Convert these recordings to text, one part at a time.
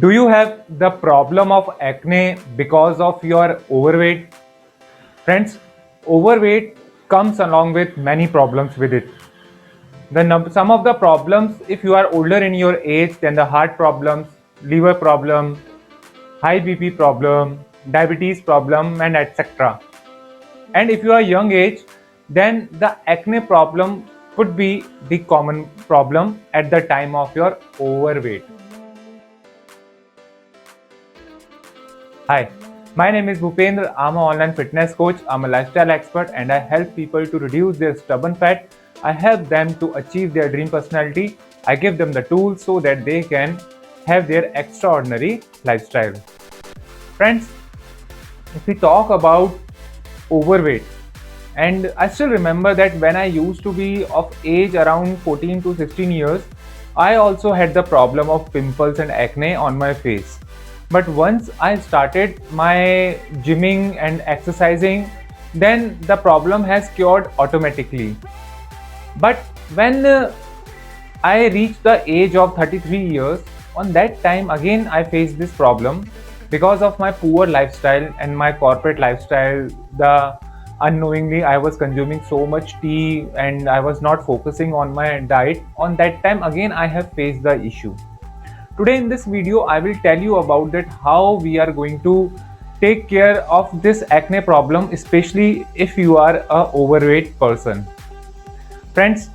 Do you have the problem of acne because of your overweight? Friends, overweight comes along with many problems with it. Some of the problems, if you are older in your age, then the heart problems, liver problem, high BP problem, diabetes problem, and etc. And if you are young age, then the acne problem could be the common problem at the time of your overweight. Hi, my name is Bhupendra. I'm an online fitness coach. I'm a lifestyle expert and I help people to reduce their stubborn fat. I help them to achieve their dream personality. I give them the tools so that they can have their extraordinary lifestyle. Friends, if we talk about overweight, and I still remember that when I used to be of age around 14 to 16 years, I also had the problem of pimples and acne on my face. But once I started my gymming and exercising, then the problem has cured automatically. But when I reached the age of 33 years, on that time again I faced this problem because of my poor lifestyle and my corporate lifestyle. The unknowingly I was consuming so much tea and I was not focusing on my diet. On that time again I have faced the issue. Today in this video I will tell you about that how we are going to take care of this acne problem, especially if you are a overweight person. Friends,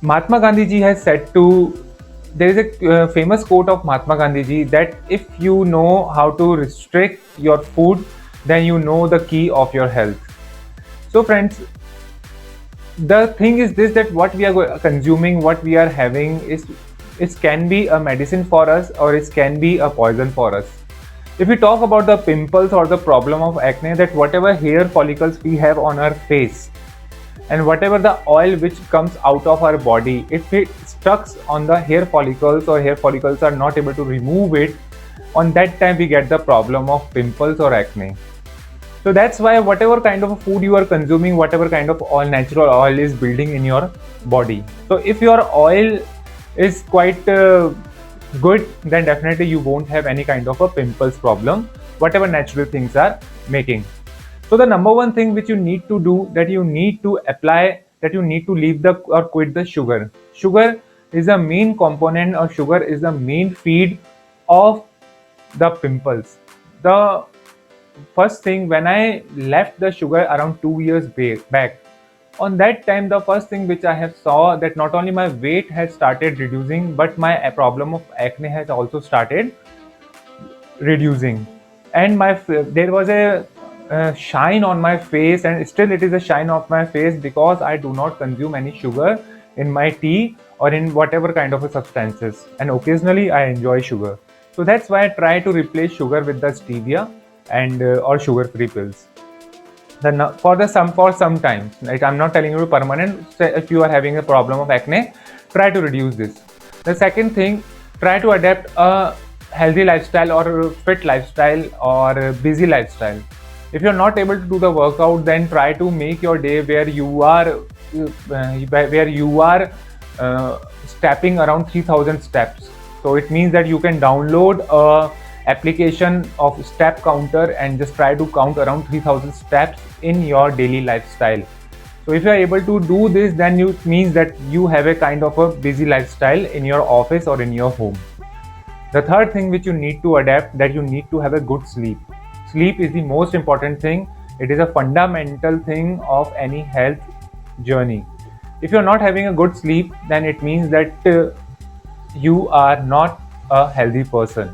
Mahatma Gandhi ji has said to, there is a famous quote of Mahatma Gandhi ji that if you know how to restrict your food, then you know the key of your health. So friends, the thing is this, that what we are consuming, what we are having is, it can be a medicine for us or it can be a poison for us. If we talk about the pimples or the problem of acne, that whatever hair follicles we have on our face and whatever the oil which comes out of our body, if it stuck on the hair follicles or hair follicles are not able to remove it, on that time we get the problem of pimples or acne. So that's why whatever kind of food you are consuming, whatever kind of oil, natural oil is building in your body. So if your oil is quite good, then definitely you won't have any kind of a pimples problem, whatever natural things are making. So the number one thing which you need to do, that you need to apply, that you need to leave the or quit the sugar. Sugar is a main component, or sugar is the main feed of the pimples. The first thing, when I left the sugar around 2 years back, on that time the first thing which I have saw, that not only my weight has started reducing, but my problem of acne has also started reducing. And there was a shine on my face, and still it is a shine of my face, because I do not consume any sugar in my tea or in whatever kind of a substances, and occasionally I enjoy sugar. So that's why I try to replace sugar with the stevia and or sugar free pills. For some time, like, I'm not telling you permanent. So if you are having a problem of acne, try to reduce this. The second thing, try to adapt a healthy lifestyle or fit lifestyle or a busy lifestyle. If you're not able to do the workout, then try to make your day where you are stepping around 3000 steps. So it means that you can download a application of step counter and just try to count around 3000 steps in your daily lifestyle. So if you are able to do this, then it means that you have a kind of a busy lifestyle in your office or in your home. The third thing which you need to adapt, that you need to have a good sleep. Sleep is the most important thing. It is a fundamental thing of any health journey. If you're not having a good sleep, then it means that you are not a healthy person.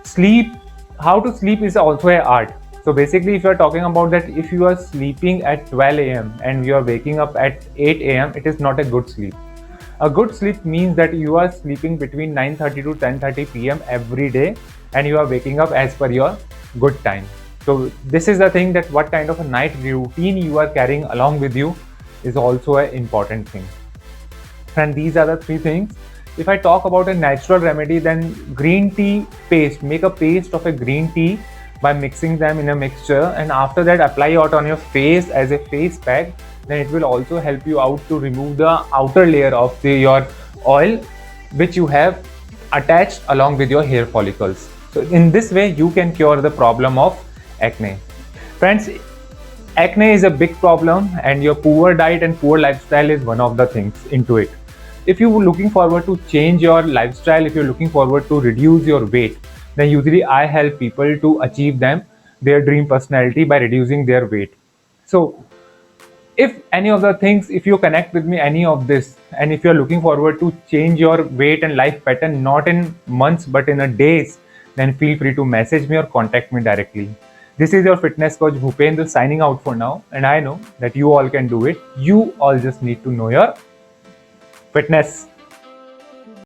Sleep, how to sleep is also an art. So basically, if you are talking about that, if you are sleeping at 12 a.m. and you are waking up at 8 a.m., it is not a good sleep. A good sleep means that you are sleeping between 9:30 to 10:30 p.m. every day, and you are waking up as per your good time. So this is the thing, that what kind of a night routine you are carrying along with you is also an important thing. And these are the three things. If I talk about a natural remedy, then green tea paste. Make a paste of a green tea by mixing them in a mixture, and after that apply it on your face as a face pack. Then it will also help you out to remove the outer layer of your oil which you have attached along with your hair follicles. So in this way you can cure the problem of acne. Friends, acne is a big problem and your poor diet and poor lifestyle is one of the things into it. If you're looking forward to change your lifestyle, if you're looking forward to reduce your weight, then usually I help people to achieve them their dream personality by reducing their weight. So if any of the things, if you connect with me any of this, and if you're looking forward to change your weight and life pattern not in months but in a days, then feel free to message me or contact me directly. This is your fitness coach Bhupendra signing out for now, and I know that you all can do it. You all just need to know your fitness.